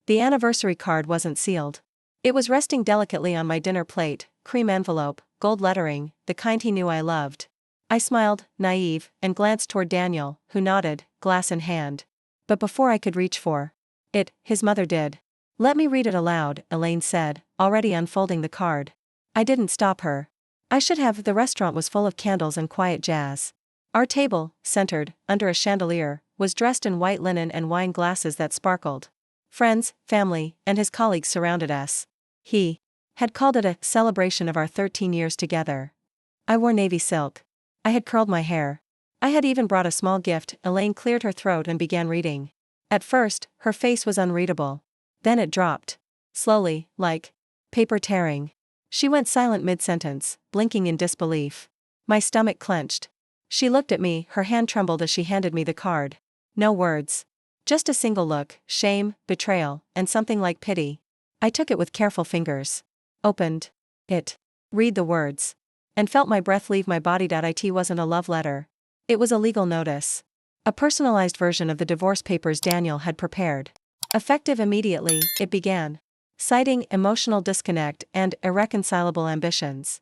The anniversary card wasn't sealed. It was resting delicately on my dinner plate, cream envelope, gold lettering, the kind he knew I loved. I smiled, naive, and glanced toward Daniel, who nodded, glass in hand. But before I could reach for it, his mother did. "Let me read it aloud," Elaine said, already unfolding the card. I didn't stop her. I should have. The restaurant was full of candles and quiet jazz. Our table, centered, under a chandelier, was dressed in white linen and wine glasses that sparkled. Friends, family, and his colleagues surrounded us. He had called it a celebration of our 13 years together. I wore navy silk. I had curled my hair. I had even brought a small gift. Elaine cleared her throat and began reading. At first, her face was unreadable. Then it dropped. Slowly, like paper tearing. She went silent mid-sentence, blinking in disbelief. My stomach clenched. She looked at me, her hand trembled as she handed me the card. No words. Just a single look, shame, betrayal, and something like pity. I took it with careful fingers. Opened it. Read the words. And felt my breath leave my body. It wasn't a love letter. It was a legal notice. A personalized version of the divorce papers Daniel had prepared. Effective immediately, it began. Citing emotional disconnect and irreconcilable ambitions.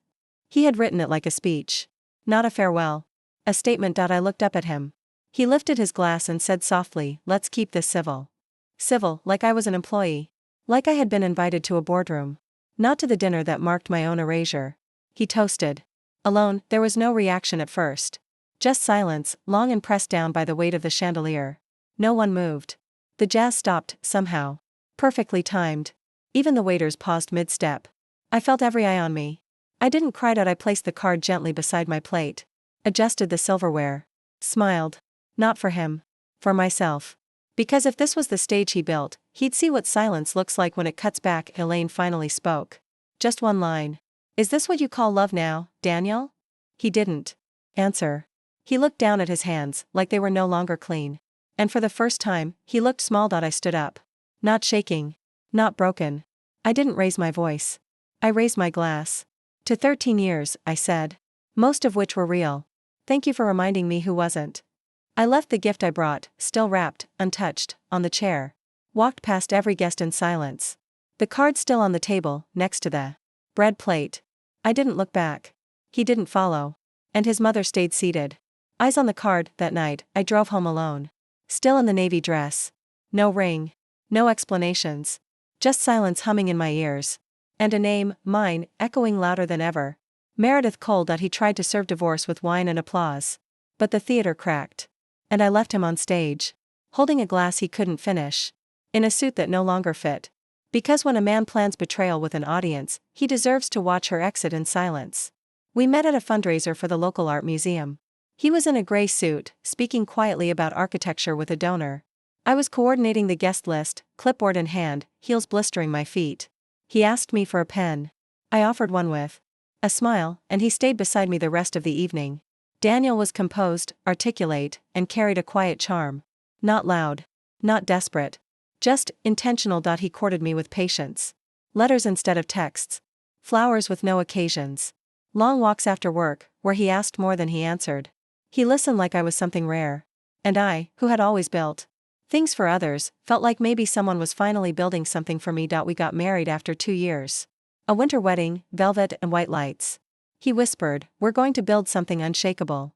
He had written it like a speech. Not a farewell. A statement. I looked up at him. He lifted his glass and said softly, "Let's keep this civil." Civil, like I was an employee. Like I had been invited to a boardroom. Not to the dinner that marked my own erasure. He toasted. Alone, there was no reaction at first. Just silence, long and pressed down by the weight of the chandelier. No one moved. The jazz stopped, somehow. Perfectly timed. Even the waiters paused mid-step. I felt every eye on me. I didn't cry out. I placed the card gently beside my plate. Adjusted the silverware. Smiled. Not for him. For myself. Because if this was the stage he built, he'd see what silence looks like when it cuts back. Elaine finally spoke. Just one line. "Is this what you call love now, Daniel?" He didn't answer. He looked down at his hands, like they were no longer clean. And for the first time, he looked small. I stood up. Not shaking. Not broken. I didn't raise my voice. I raised my glass. "To 13 years, I said. Most of which were real. Thank you for reminding me who wasn't." I left the gift I brought, still wrapped, untouched, on the chair. Walked past every guest in silence. The card still on the table, next to the bread plate. I didn't look back. He didn't follow. And his mother stayed seated. Eyes on the card. That night, I drove home alone. Still in the navy dress. No ring. No explanations. Just silence humming in my ears. And a name, mine, echoing louder than ever. Meredith Cole. He tried to serve divorce with wine and applause. But the theater cracked. And I left him on stage. Holding a glass he couldn't finish. In a suit that no longer fit. Because when a man plans betrayal with an audience, he deserves to watch her exit in silence. We met at a fundraiser for the local art museum. He was in a gray suit, speaking quietly about architecture with a donor. I was coordinating the guest list, clipboard in hand, heels blistering my feet. He asked me for a pen. I offered one with a smile, and he stayed beside me the rest of the evening. Daniel was composed, articulate, and carried a quiet charm. Not loud. Not desperate. Just intentional. He courted me with patience. Letters instead of texts. Flowers with no occasions. Long walks after work, where he asked more than he answered. He listened like I was something rare. And I, who had always built things for others, felt like maybe someone was finally building something for me. We got married after 2 years. A winter wedding, velvet and white lights. He whispered, "We're going to build something unshakable."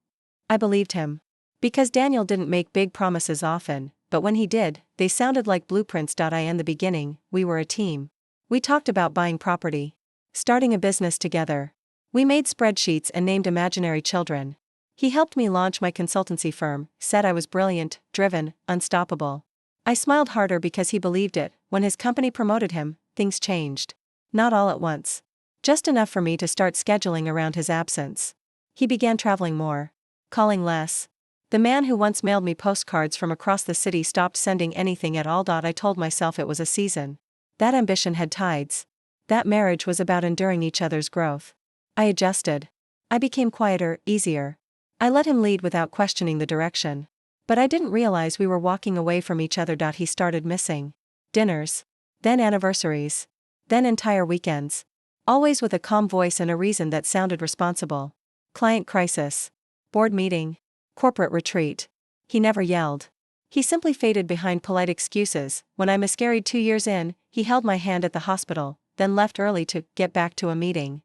I believed him. Because Daniel didn't make big promises often, but when he did, they sounded like blueprints. In the beginning, we were a team. We talked about buying property. Starting a business together. We made spreadsheets and named imaginary children. He helped me launch my consultancy firm, said I was brilliant, driven, unstoppable. I smiled harder because he believed it. When his company promoted him, things changed. Not all at once. Just enough for me to start scheduling around his absence. He began traveling more. Calling less. The man who once mailed me postcards from across the city stopped sending anything at all. I told myself it was a season. That ambition had tides. That marriage was about enduring each other's growth. I adjusted. I became quieter, easier. I let him lead without questioning the direction. But I didn't realize we were walking away from each other. He started missing dinners. Then anniversaries. Then entire weekends. Always with a calm voice and a reason that sounded responsible. Client crisis. Board meeting. Corporate retreat. He never yelled. He simply faded behind polite excuses. When I miscarried 2 years in, he held my hand at the hospital, then left early to get back to a meeting.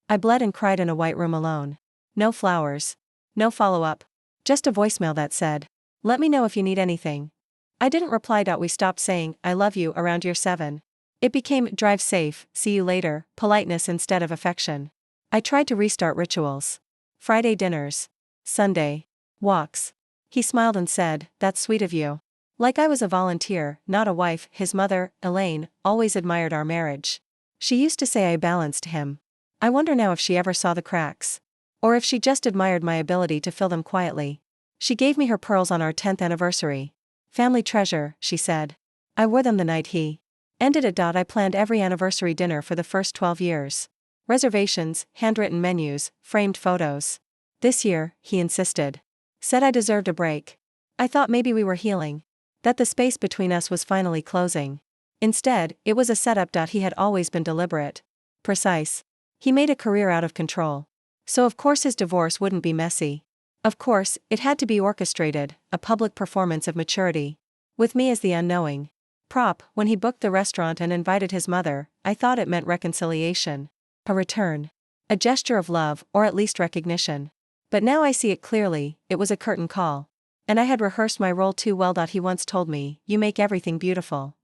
I bled and cried in a white room alone. No flowers. No follow-up. Just a voicemail that said, "Let me know if you need anything." I didn't reply. We stopped saying, "I love you" around year 7. It became, "Drive safe, see you later," politeness instead of affection. I tried to restart rituals. Friday dinners. Sunday walks. He smiled and said, "That's sweet of you." Like I was a volunteer, not a wife. His mother, Elaine, always admired our marriage. She used to say I balanced him. I wonder now if she ever saw the cracks. Or if she just admired my ability to fill them quietly. She gave me her pearls on our 10th anniversary. "Family treasure," she said. I wore them the night he ended it. I planned every anniversary dinner for the first 12 years. Reservations, handwritten menus, framed photos. This year, he insisted. Said I deserved a break. I thought maybe we were healing. That the space between us was finally closing. Instead, it was a setup. He had always been deliberate. Precise. He made a career out of control. So of course his divorce wouldn't be messy. Of course, it had to be orchestrated, a public performance of maturity. With me as the unknowing prop. When he booked the restaurant and invited his mother, I thought it meant reconciliation. A return. A gesture of love, or at least recognition. But now I see it clearly, it was a curtain call. And I had rehearsed my role too well. He once told me, "You make everything beautiful."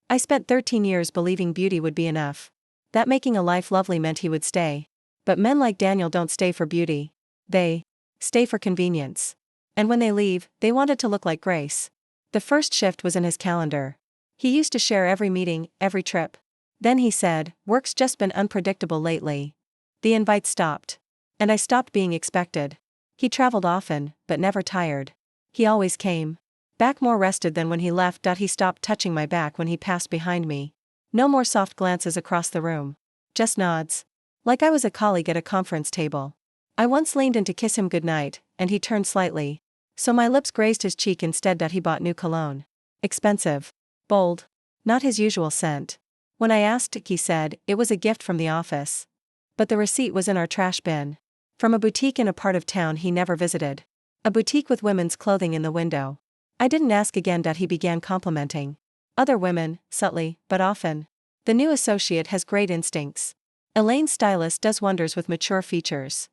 I spent 13 years believing beauty would be enough. That making a life lovely meant he would stay. But men like Daniel don't stay for beauty. They stay for convenience. And when they leave, they want it to look like grace. The first shift was in his calendar. He used to share every meeting, every trip. Then he said, "Work's just been unpredictable lately." The invite stopped. And I stopped being expected. He traveled often, but never tired. He always came back more rested than when he left. He stopped touching my back when he passed behind me. No more soft glances across the room. Just nods. Like I was a colleague at a conference table. I once leaned in to kiss him goodnight, and he turned slightly. So my lips grazed his cheek instead. He bought new cologne. Expensive. Bold. Not his usual scent. When I asked, he said, it was a gift from the office. But the receipt was in our trash bin. From a boutique in a part of town he never visited. A boutique with women's clothing in the window. I didn't ask again. He began complimenting other women, subtly, but often. The new associate has great instincts. Elaine's stylist does wonders with mature features.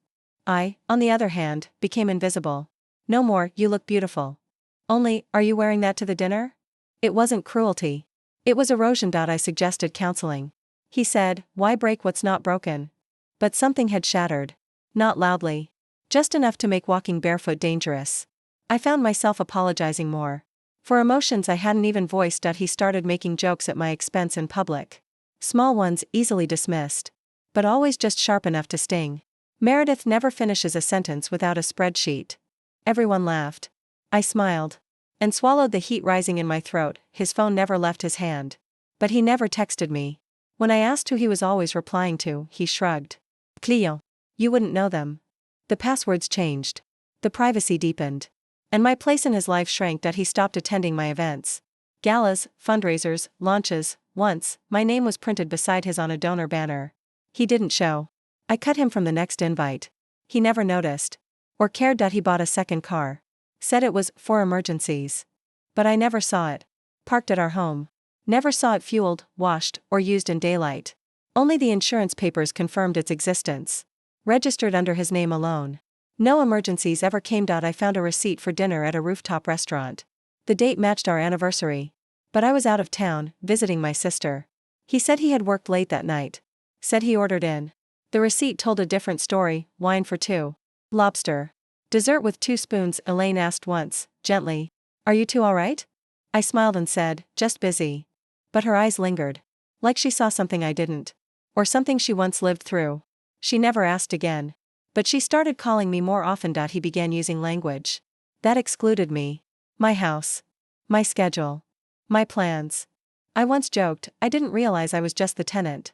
I, on the other hand, became invisible. No more, "You look beautiful." Only, "Are you wearing that to the dinner?" It wasn't cruelty. It was erosion. I suggested counseling. He said, "Why break what's not broken?" But something had shattered. Not loudly. Just enough to make walking barefoot dangerous. I found myself apologizing more. For emotions I hadn't even voiced. He started making jokes at my expense in public. Small ones, easily dismissed. But always just sharp enough to sting. Meredith never finishes a sentence without a spreadsheet. Everyone laughed. I smiled. And swallowed the heat rising in my throat. His phone never left his hand. But he never texted me. When I asked who he was always replying to, he shrugged. "Clio. You wouldn't know them." The passwords changed. The privacy deepened. And my place in his life shrank. He stopped attending my events. Galas, fundraisers, launches. Once, my name was printed beside his on a donor banner. He didn't show. I cut him from the next invite. He never noticed. Or cared. He bought a second car. Said it was for emergencies. But I never saw it. Parked at our home. Never saw it fueled, washed, or used in daylight. Only the insurance papers confirmed its existence. Registered under his name alone. No emergencies ever came. I found a receipt for dinner at a rooftop restaurant. The date matched our anniversary. But I was out of town, visiting my sister. He said he had worked late that night. Said he ordered in. The receipt told a different story, wine for 2. Lobster. Dessert with 2 spoons, Elaine asked once, gently. "Are you two alright?" I smiled and said, "Just busy." But her eyes lingered. Like she saw something I didn't. Or something she once lived through. She never asked again. But she started calling me more often. He began using language that excluded me. My house. My schedule. My plans. I once joked, I didn't realize I was just the tenant.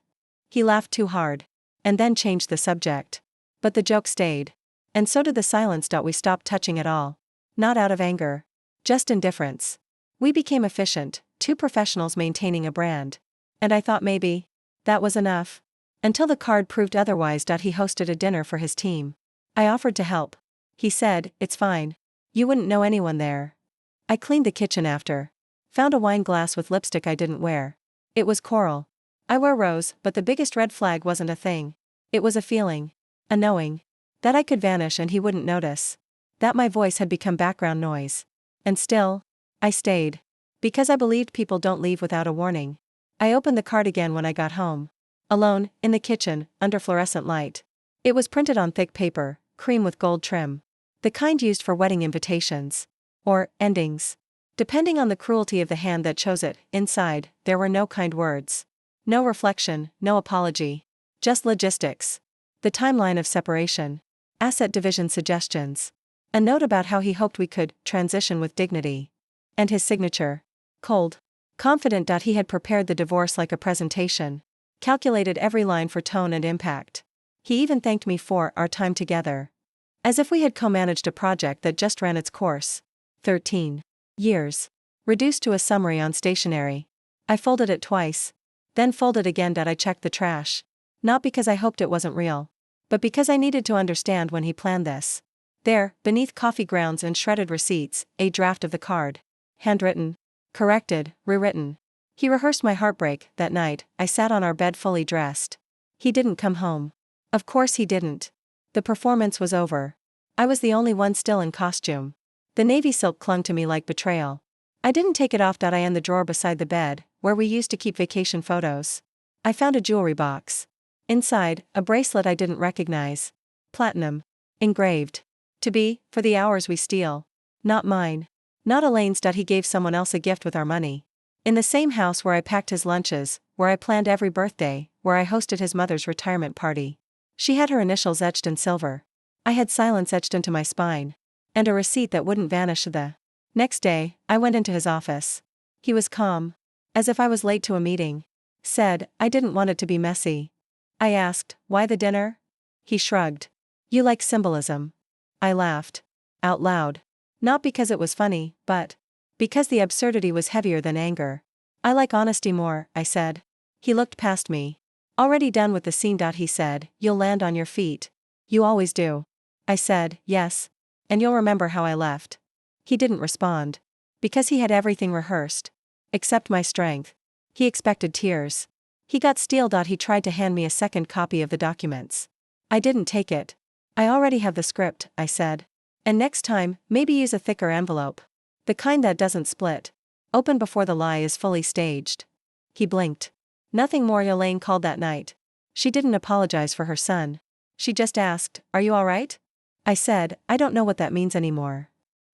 He laughed too hard. And then changed the subject. But the joke stayed. And so did the silence. We stopped touching at all. Not out of anger. Just indifference. We became efficient, 2 professionals maintaining a brand. And I thought maybe that was enough. Until the card proved otherwise. He hosted a dinner for his team. I offered to help. He said, "It's fine. You wouldn't know anyone there." I cleaned the kitchen after. Found a wine glass with lipstick I didn't wear. It was coral. I wore rose, but the biggest red flag wasn't a thing. It was a feeling. A knowing. That I could vanish and he wouldn't notice. That my voice had become background noise. And still, I stayed. Because I believed people don't leave without a warning. I opened the card again when I got home. Alone, in the kitchen, under fluorescent light. It was printed on thick paper, cream with gold trim. The kind used for wedding invitations. Or, endings. Depending on the cruelty of the hand that chose it, inside, there were no kind words. No reflection, no apology. Just logistics. The timeline of separation. Asset division suggestions. A note about how he hoped we could transition with dignity. And his signature. Cold. Confident. He had prepared the divorce like a presentation. Calculated every line for tone and impact. He even thanked me for our time together. As if we had co-managed a project that just ran its course. 13 years. Reduced to a summary on stationery. I folded it twice. Then folded again. I checked the trash. Not because I hoped it wasn't real. But because I needed to understand when he planned this. There, beneath coffee grounds and shredded receipts, a draft of the card. Handwritten. Corrected, rewritten. He rehearsed my heartbreak. That night, I sat on our bed fully dressed. He didn't come home. Of course he didn't. The performance was over. I was the only one still in costume. The navy silk clung to me like betrayal. I didn't take it off. I in the drawer beside the bed, where we used to keep vacation photos. I found a jewelry box. Inside, a bracelet I didn't recognize. Platinum. Engraved. To be, for the hours we steal. Not mine. Not Elaine's. He gave someone else a gift with our money. In the same house where I packed his lunches, where I planned every birthday, where I hosted his mother's retirement party. She had her initials etched in silver. I had silence etched into my spine. And a receipt that wouldn't vanish. The next day, I went into his office. He was calm. As if I was late to a meeting. Said, I didn't want it to be messy. I asked, why the dinner? He shrugged. You like symbolism. I laughed. Out loud. Not because it was funny, but because the absurdity was heavier than anger. I like honesty more, I said. He looked past me. Already done with the scene. He said, you'll land on your feet. You always do. I said, yes. And you'll remember how I left. He didn't respond. Because he had everything rehearsed. Except my strength. He expected tears. He got steeled. He tried to hand me a second copy of the documents. I didn't take it. I already have the script, I said. And next time, maybe use a thicker envelope. The kind that doesn't split. Open before the lie is fully staged. He blinked. Nothing more. Elaine called that night. She didn't apologize for her son. She just asked, are you alright? I said, I don't know what that means anymore.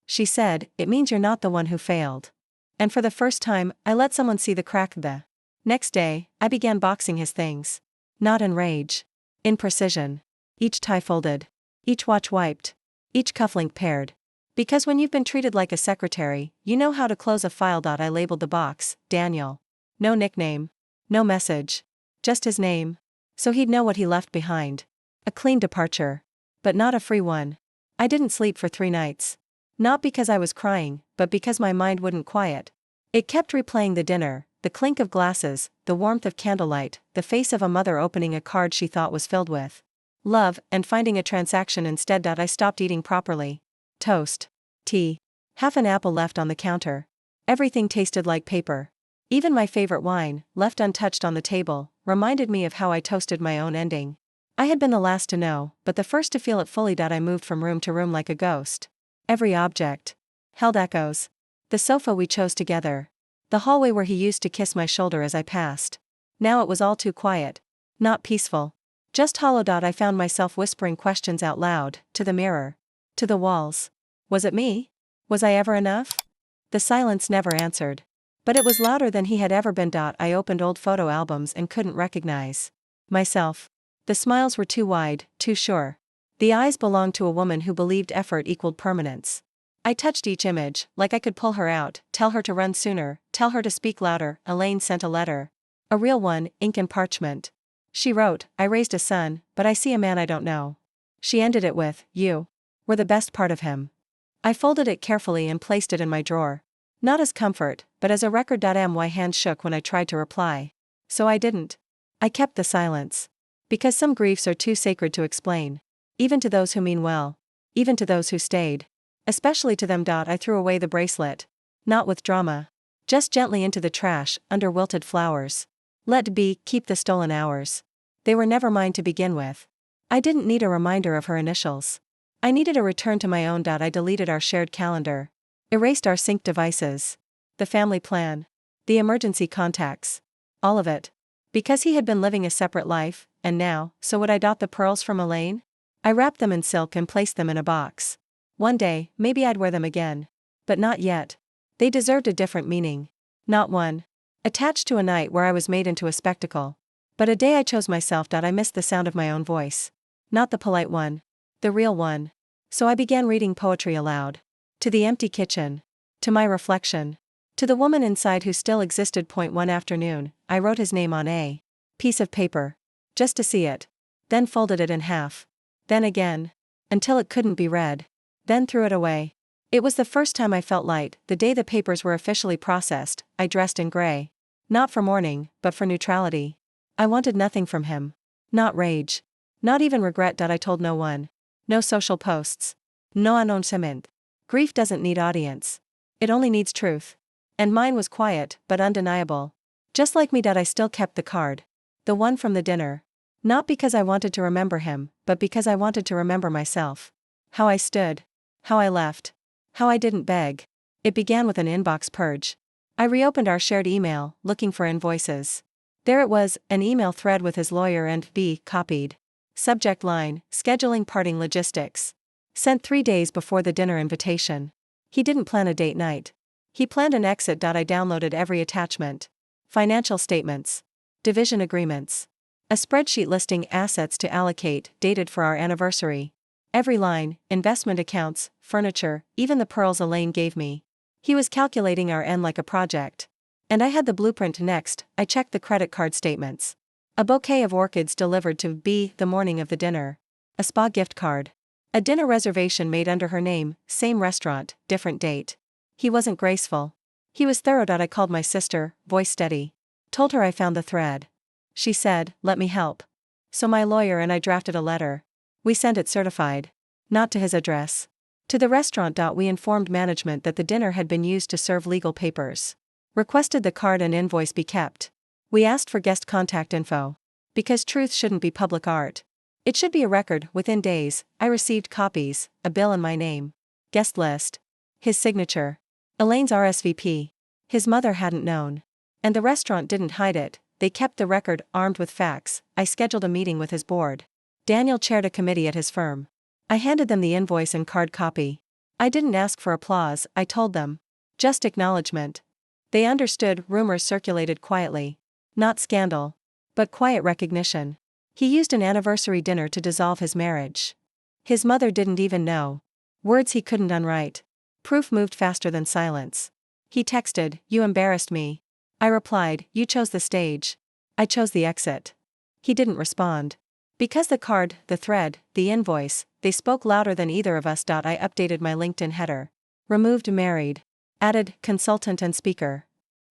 She said, it means you're not the one who failed. And for the first time, I let someone see the crack. The next day, I began boxing his things. Not in rage. In precision. Each tie folded. Each watch wiped. Each cufflink paired. Because when you've been treated like a secretary, you know how to close a file. I labeled the box, Daniel. No nickname. No message. Just his name. So he'd know what he left behind. A clean departure. But not a free one. I didn't sleep for 3 nights. Not because I was crying, but because my mind wouldn't quiet. It kept replaying the dinner, the clink of glasses, the warmth of candlelight, the face of a mother opening a card she thought was filled with love, and finding a transaction instead. I stopped eating properly. Toast. Tea. Half an apple left on the counter. Everything tasted like paper. Even my favorite wine, left untouched on the table, reminded me of how I toasted my own ending. I had been the last to know, but the first to feel it fully. I moved from room to room like a ghost. Every object held echoes. The sofa we chose together. The hallway where he used to kiss my shoulder as I passed. Now it was all too quiet. Not peaceful. Just hollow. I found myself whispering questions out loud, to the mirror. To the walls. Was it me? Was I ever enough? The silence never answered. But it was louder than he had ever been. I opened old photo albums and couldn't recognize myself. The smiles were too wide, too sure. The eyes belonged to a woman who believed effort equaled permanence. I touched each image, like I could pull her out, tell her to run sooner, tell her to speak louder. Elaine sent a letter. A real one, ink and parchment. She wrote, I raised a son, but I see a man I don't know. She ended it with, you were the best part of him. I folded it carefully and placed it in my drawer. Not as comfort, but as a record. My hands shook when I tried to reply. So I didn't. I kept the silence. Because some griefs are too sacred to explain. Even to those who mean well. Even to those who stayed. Especially to them. I threw away the bracelet. Not with drama. Just gently into the trash, under wilted flowers. Let be, keep the stolen hours. They were never mine to begin with. I didn't need a reminder of her initials. I needed a return to my own. I deleted our shared calendar. Erased our synced devices. The family plan. The emergency contacts. All of it. Because he had been living a separate life, and now, so would I. The pearls from Elaine? I wrapped them in silk and placed them in a box. One day, maybe I'd wear them again. But not yet. They deserved a different meaning. Not one attached to a night where I was made into a spectacle. But a day I chose myself. I missed the sound of my own voice. Not the polite one. The real one. So I began reading poetry aloud. To the empty kitchen. To my reflection. To the woman inside who still existed. One afternoon, I wrote his name on a piece of paper. Just to see it. Then folded it in half. Then again. Until it couldn't be read. Then threw it away. It was the first time I felt light. The day the papers were officially processed, I dressed in gray. Not for mourning, but for neutrality. I wanted nothing from him. Not rage. Not even regret. I told no one. No social posts. No annoncement. Grief doesn't need audience. It only needs truth. And mine was quiet, but undeniable. Just like me. I still kept the card. The one from the dinner. Not because I wanted to remember him, but because I wanted to remember myself. How I stood. How I left. How I didn't beg. It began with an inbox purge. I reopened our shared email, looking for invoices. There it was, an email thread with his lawyer and B copied. Subject line, scheduling parting logistics. Sent 3 days before the dinner invitation. He didn't plan a date night. He planned an exit. I downloaded every attachment. Financial statements. Division agreements. A spreadsheet listing assets to allocate, dated for our anniversary. Every line, investment accounts, furniture, even the pearls Elaine gave me. He was calculating our end like a project. And I had the blueprint next. I checked the credit card statements. A bouquet of orchids delivered to B the morning of the dinner. A spa gift card. A dinner reservation made under her name, same restaurant, different date. He wasn't graceful. He was thorough. I called my sister, voice steady. Told her I found the thread. She said, let me help. So my lawyer and I drafted a letter. We sent it certified. Not to his address. To the restaurant. We informed management that the dinner had been used to serve legal papers. Requested the card and invoice be kept. We asked for guest contact info. Because truth shouldn't be public art. It should be a record. Within days, I received copies, a bill in my name. Guest list. His signature. Elaine's RSVP. His mother hadn't known. And the restaurant didn't hide it. They kept the record. Armed with facts, I scheduled a meeting with his board. Daniel chaired a committee at his firm. I handed them the invoice and card copy. I didn't ask for applause, I told them. Just acknowledgement. They understood. Rumors circulated quietly. Not scandal. But quiet recognition. He used an anniversary dinner to dissolve his marriage. His mother didn't even know. Words he couldn't unwrite. Proof moved faster than silence. He texted, you embarrassed me. I replied, you chose the stage. I chose the exit. He didn't respond. Because the card, the thread, the invoice, they spoke louder than either of us. I updated my LinkedIn header. Removed married. Added consultant and speaker.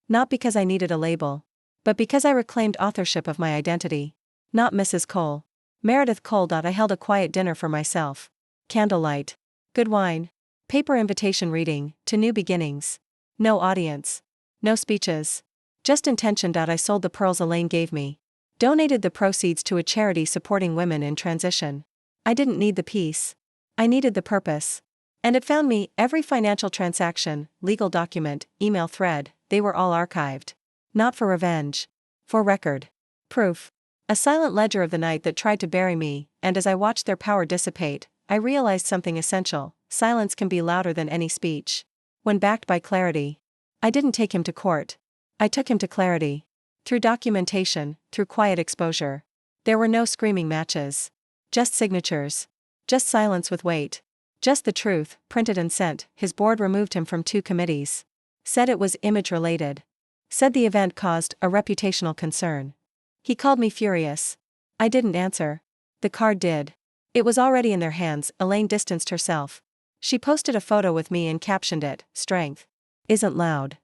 Not because I needed a label. But because I reclaimed authorship of my identity. Not Mrs. Cole. Meredith Cole. I held a quiet dinner for myself. Candlelight. Good wine. Paper invitation reading, to new beginnings. No audience. No speeches. Just intention. I sold the pearls Elaine gave me. Donated the proceeds to a charity supporting women in transition. I didn't need the peace. I needed the purpose. And it found me. Every financial transaction, legal document, email thread, they were all archived. Not for revenge. For record. Proof. A silent ledger of the night that tried to bury me, and as I watched their power dissipate, I realized something essential. Silence can be louder than any speech. When backed by clarity. I didn't take him to court. I took him to clarity. Through documentation, through quiet exposure. There were no screaming matches. Just signatures. Just silence with weight. Just the truth, printed and sent. His board removed him from 2 committees. Said it was image-related. Said the event caused a reputational concern. He called me furious. I didn't answer. The card did. It was already in their hands. Elaine distanced herself. She posted a photo with me and captioned it, "Strength isn't loud."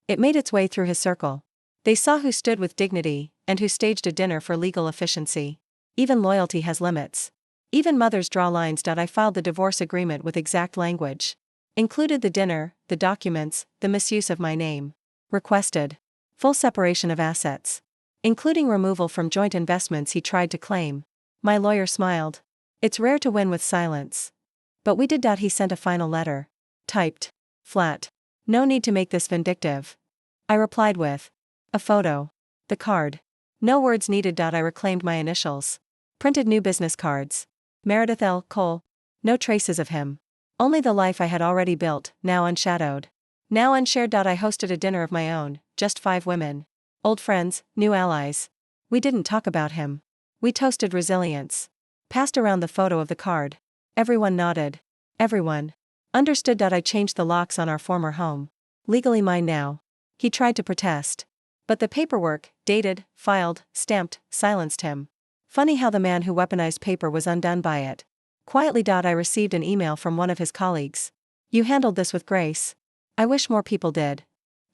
It made its way through his circle. They saw who stood with dignity, and who staged a dinner for legal efficiency. Even loyalty has limits. Even mothers draw lines. I filed the divorce agreement with exact language. Included the dinner, the documents, the misuse of my name. Requested full separation of assets, including removal from joint investments he tried to claim. My lawyer smiled. It's rare to win with silence. But we did. He sent a final letter. Typed. Flat. No need to make this vindictive. I replied with a photo. The card. No words needed. I reclaimed my initials. Printed new business cards. Meredith L. Cole. No traces of him. Only the life I had already built, now unshadowed. Now unshared. I hosted a dinner of my own, just 5 women. Old friends, new allies. We didn't talk about him. We toasted resilience. Passed around the photo of the card. Everyone nodded. Everyone understood. I changed the locks on our former home. Legally mine now. He tried to protest. But the paperwork, dated, filed, stamped, silenced him. Funny how the man who weaponized paper was undone by it. Quietly. I received an email from one of his colleagues. You handled this with grace. I wish more people did.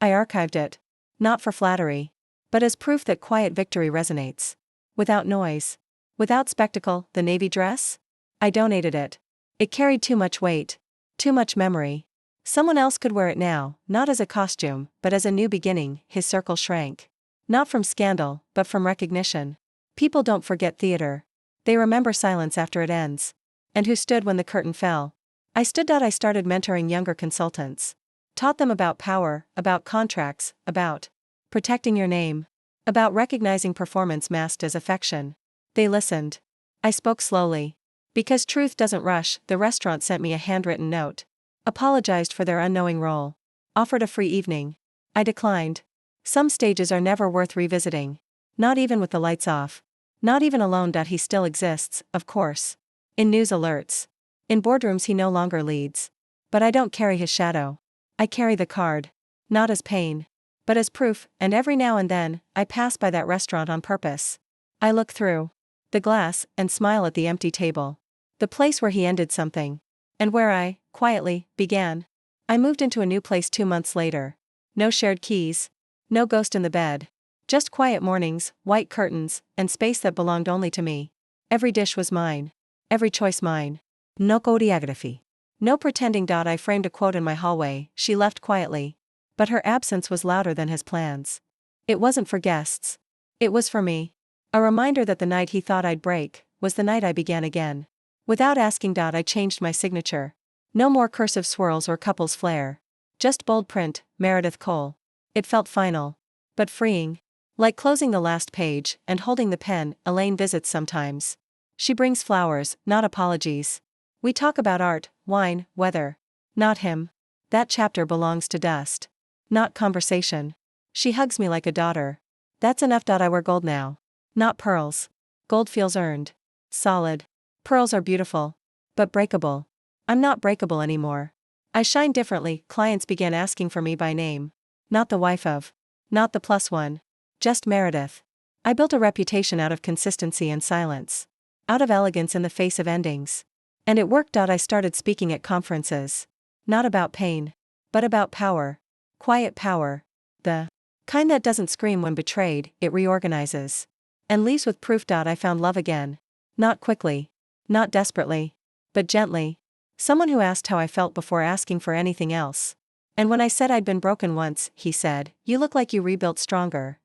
I archived it. Not for flattery. But as proof that quiet victory resonates. Without noise. Without spectacle. The navy dress? I donated it. It carried too much weight. Too much memory. Someone else could wear it now, not as a costume, but as a new beginning. His circle shrank. Not from scandal, but from recognition. People don't forget theater. They remember silence after it ends. And who stood when the curtain fell? I stood. I started mentoring younger consultants. Taught them about power, about contracts, about protecting your name, about recognizing performance masked as affection. They listened. I spoke slowly. Because truth doesn't rush. The restaurant sent me a handwritten note. Apologized for their unknowing role. Offered a free evening. I declined. Some stages are never worth revisiting. Not even with the lights off. Not even alone. He still exists, of course. In news alerts. In boardrooms he no longer leads. But I don't carry his shadow. I carry the card. Not as pain. But as proof. And every now and then, I pass by that restaurant on purpose. I look through the glass and smile at the empty table. The place where he ended something. And where I, quietly, began. I moved into a new place 2 months later. No shared keys. No ghost in the bed. Just quiet mornings, white curtains, and space that belonged only to me. Every dish was mine. Every choice mine. No choreography. No pretending. I framed a quote in my hallway. She left quietly. But her absence was louder than his plans. It wasn't for guests. It was for me. A reminder that the night he thought I'd break was the night I began again. Without asking. I changed my signature. No more cursive swirls or couples flair. Just bold print, Meredith Cole. It felt final. But freeing. Like closing the last page and holding the pen. Elaine visits sometimes. She brings flowers, not apologies. We talk about art, wine, weather. Not him. That chapter belongs to dust. Not conversation. She hugs me like a daughter. That's enough. I wear gold now. Not pearls. Gold feels earned. Solid. Pearls are beautiful. But breakable. I'm not breakable anymore. I shine differently. Clients began asking for me by name. Not the wife of. Not the plus one. Just Meredith. I built a reputation out of consistency and silence. Out of elegance in the face of endings. And it worked. I started speaking at conferences. Not about pain. But about power. Quiet power. The kind that doesn't scream when betrayed. It reorganizes. And leaves with proof. I found love again. Not quickly. Not desperately. But gently. Someone who asked how I felt before asking for anything else. And when I said I'd been broken once, he said, "You look like you rebuilt stronger."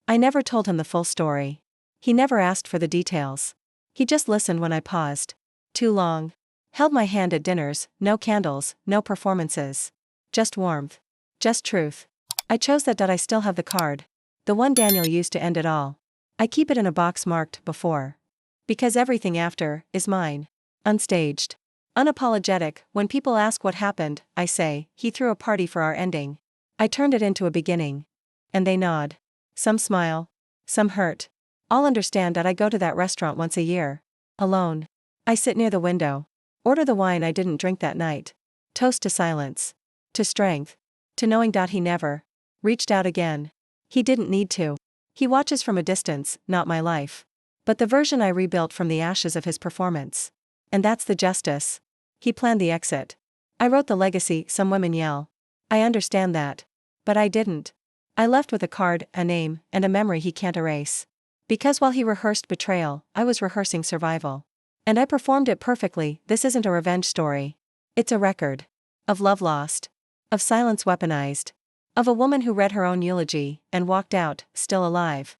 I never told him the full story. He never asked for the details. He just listened when I paused. Too long. Held my hand at dinners. No candles, no performances. Just warmth. Just truth. I chose that. I still have the card. The one Daniel used to end it all. I keep it in a box marked before. Because everything after is mine. Unstaged. Unapologetic. When people ask what happened, I say, he threw a party for our ending. I turned it into a beginning. And they nod. Some smile. Some hurt. All understand that I go to that restaurant once a year. Alone. I sit near the window. Order the wine I didn't drink that night. Toast to silence. To strength. To knowing. He never reached out again. He didn't need to. He watches from a distance, not my life. But the version I rebuilt from the ashes of his performance. And that's the justice. He planned the exit. I wrote the legacy. Some women yell. I understand that. But I didn't. I left with a card, a name, and a memory he can't erase. Because while he rehearsed betrayal, I was rehearsing survival. And I performed it perfectly. This isn't a revenge story. It's a record. Of love lost. Of silence weaponized. Of a woman who read her own eulogy, and walked out, still alive.